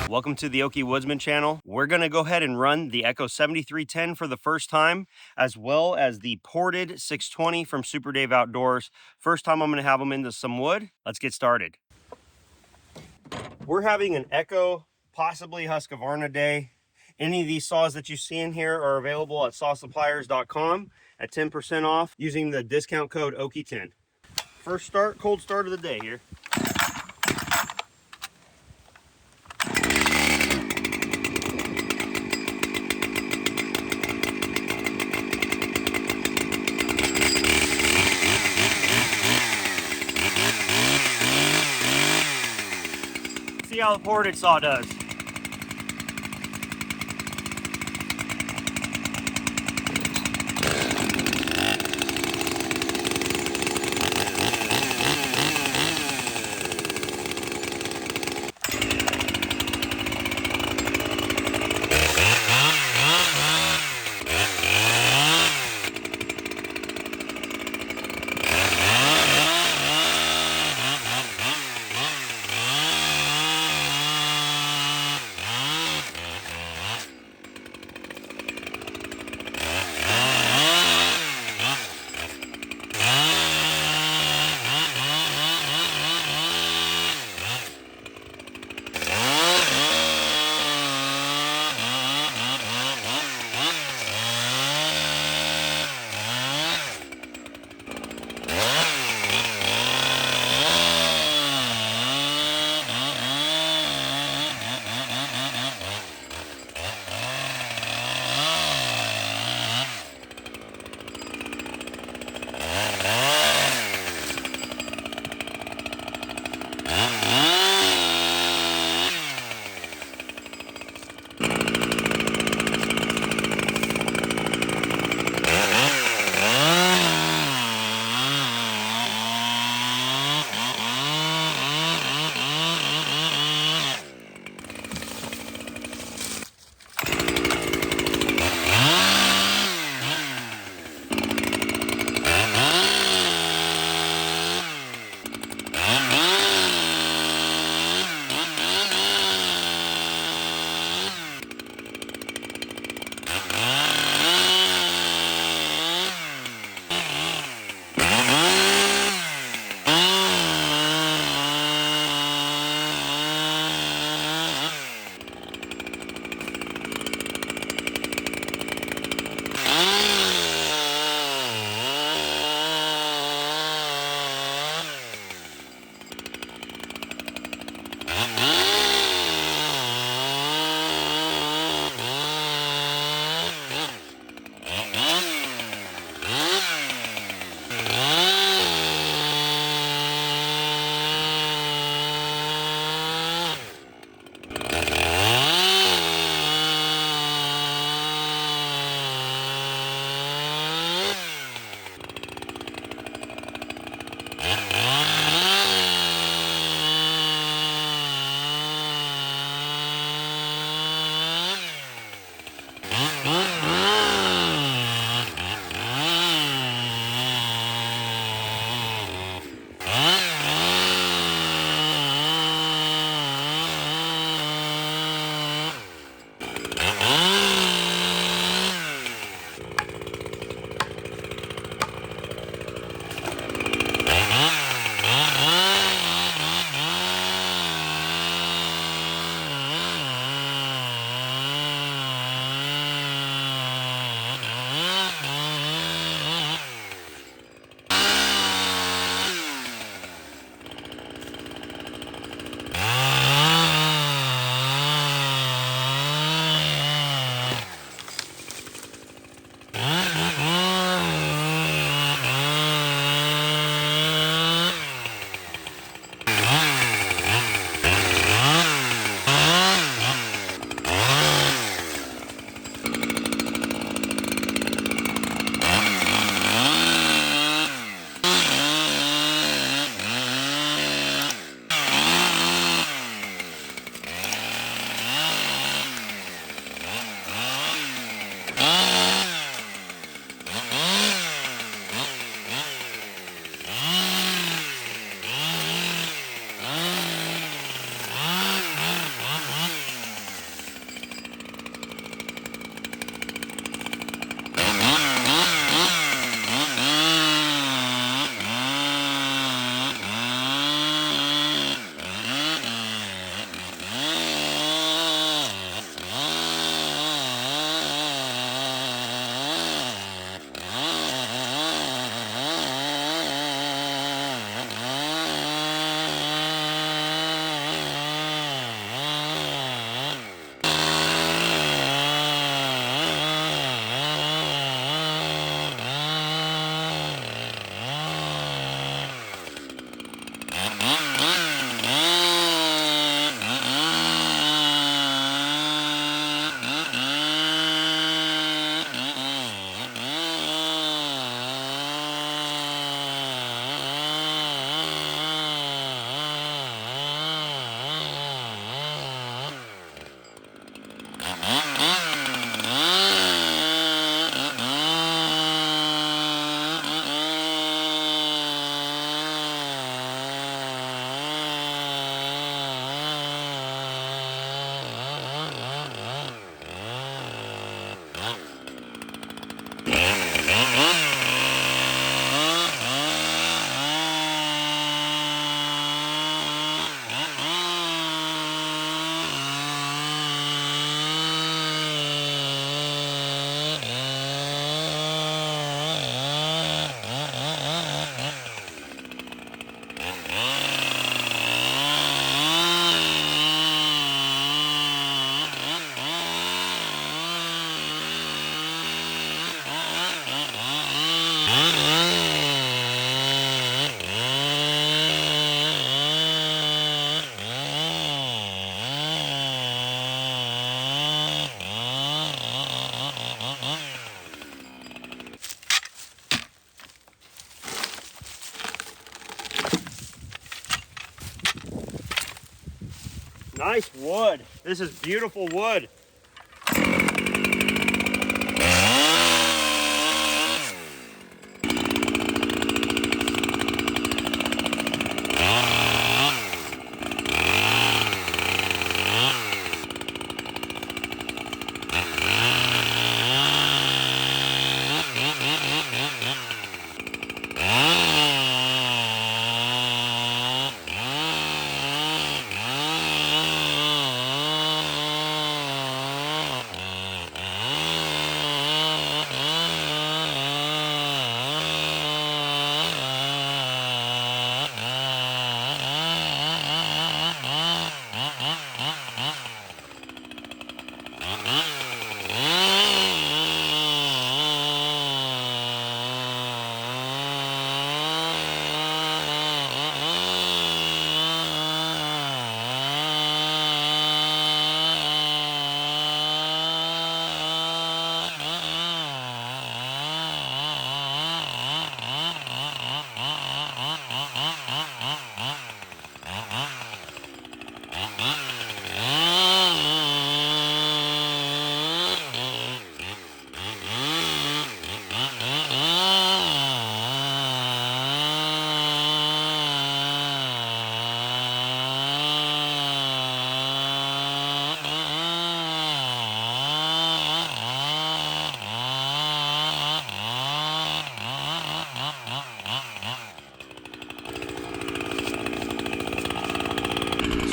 Welcome to the Okie Woodsman channel. We're going to go ahead and run the Echo 7310 for the first time, as well as the ported 620 from Super Dave Outdoors. First time I'm going to have them into some wood. Let's get started. We're having an Echo, possibly Husqvarna day. Any of these saws that you see in here are available at sawsuppliers.com at 10% off using the discount code OKIE10. First start, cold start of the day here. See how the ported saw does. Nice wood. This is beautiful wood.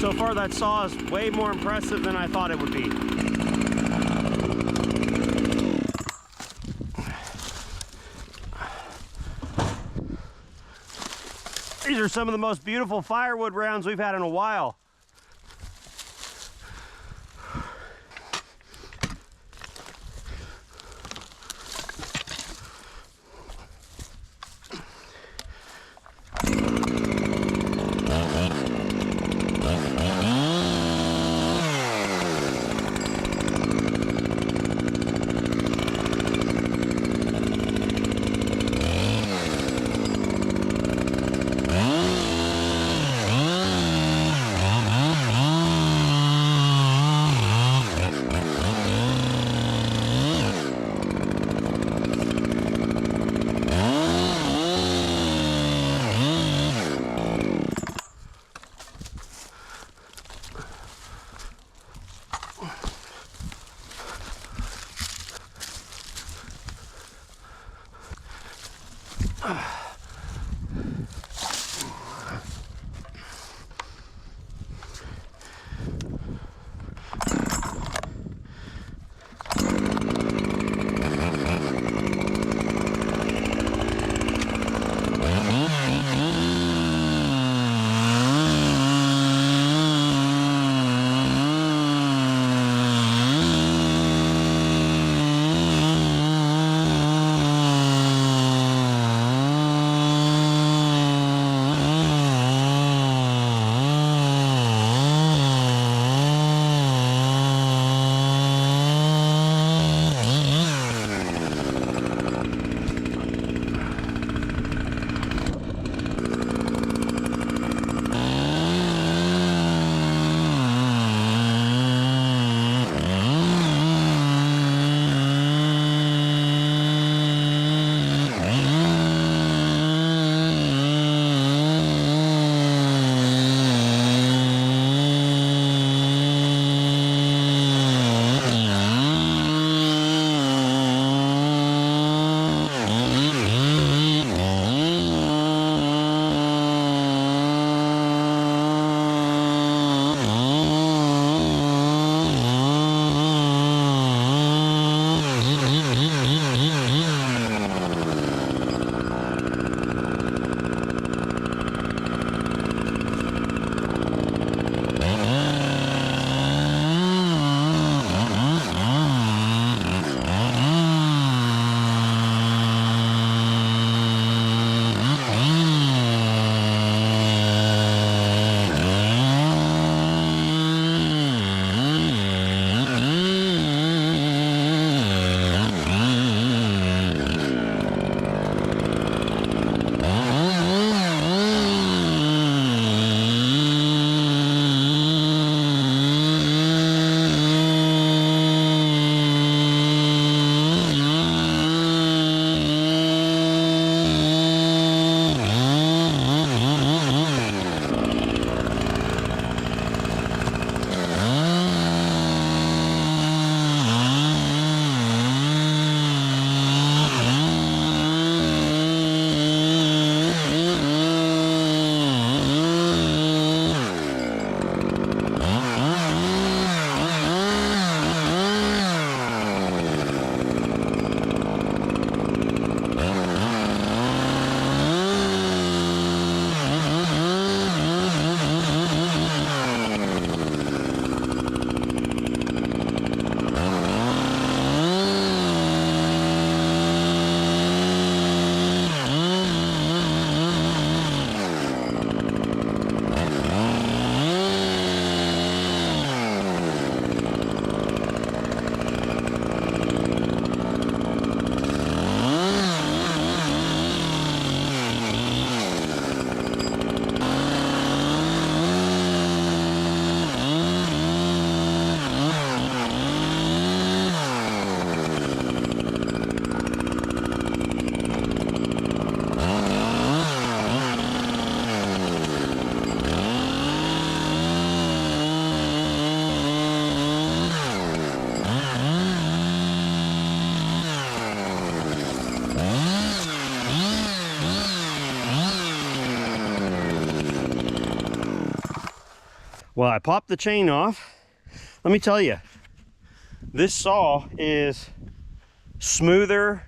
So far that saw is way more impressive than I thought it would be. These are some of the most beautiful firewood rounds we've had in a while. Well, I popped the chain off. Let me tell you, this saw is smoother.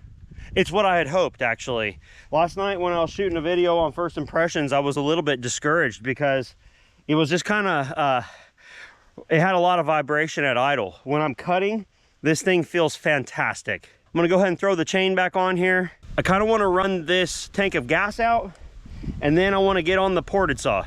It's what I had hoped, actually. Last night when I was shooting a video on first impressions, I was a little bit discouraged because it was just kind of, it had a lot of vibration at idle. When I'm cutting, this thing feels fantastic. I'm gonna go ahead and throw the chain back on here. I kind of want to run this tank of gas out, and then I want to get on the ported saw.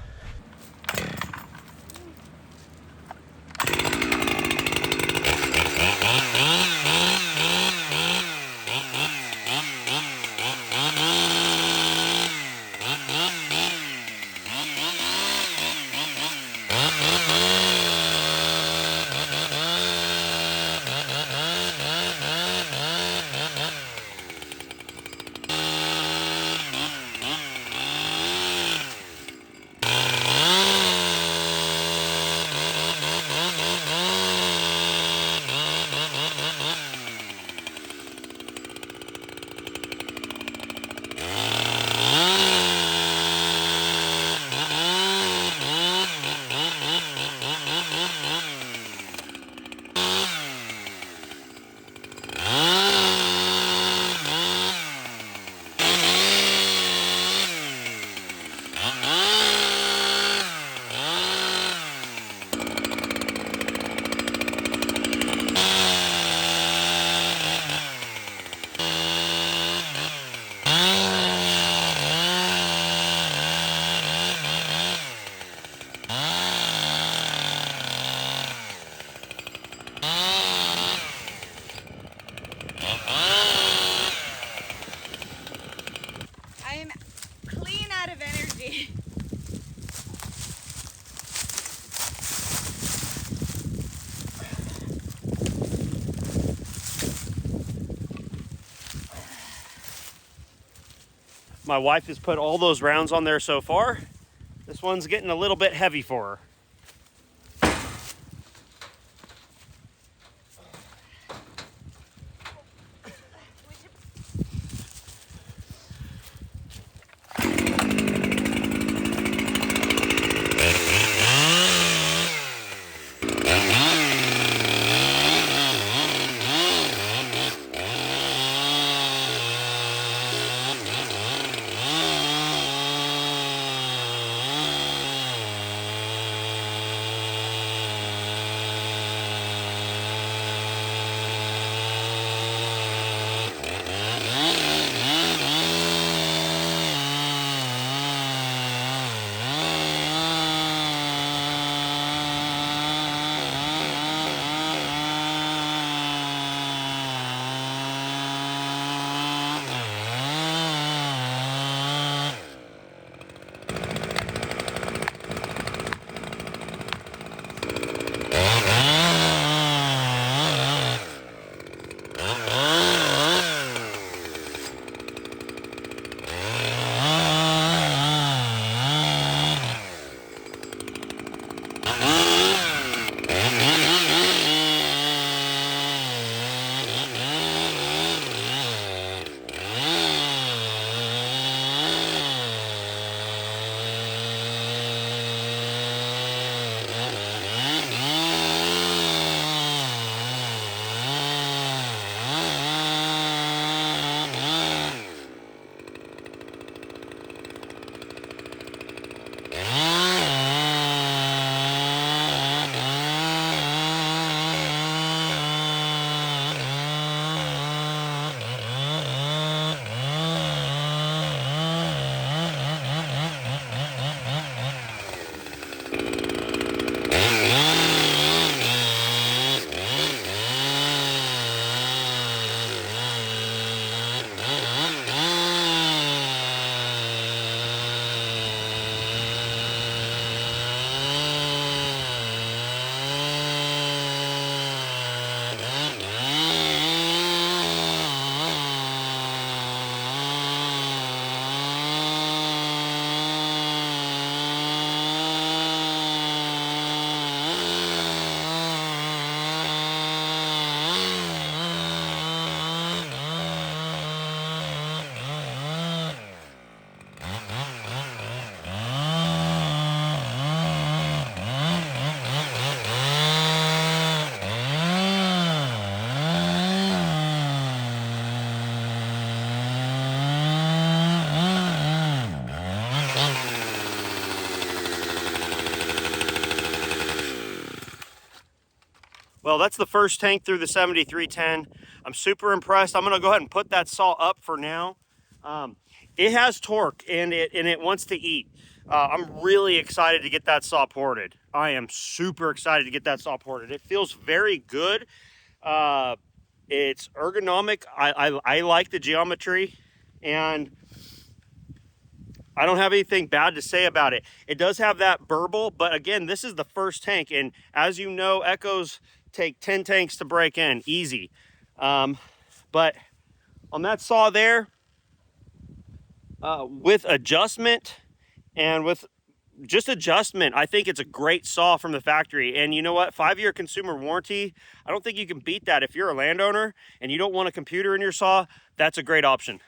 My wife has put all those rounds on there so far. This one's getting a little bit heavy for her. Well, that's the first tank through the 7310. I'm super impressed. I'm gonna go ahead and put that saw up for now. It has torque and it wants to eat. I'm really excited to get that saw ported. I am super excited to get that saw ported. It feels very good. It's ergonomic. I like the geometry, and I don't have anything bad to say about it. It does have that burble, but again, this is the first tank, and as you know, Echoes take 10 tanks to break in, easy. But on that saw there, with adjustment and with just adjustment, I think it's a great saw from the factory. And you know what? 5-year consumer warranty, I don't think you can beat that. If you're a landowner and you don't want a computer in your saw, that's a great option.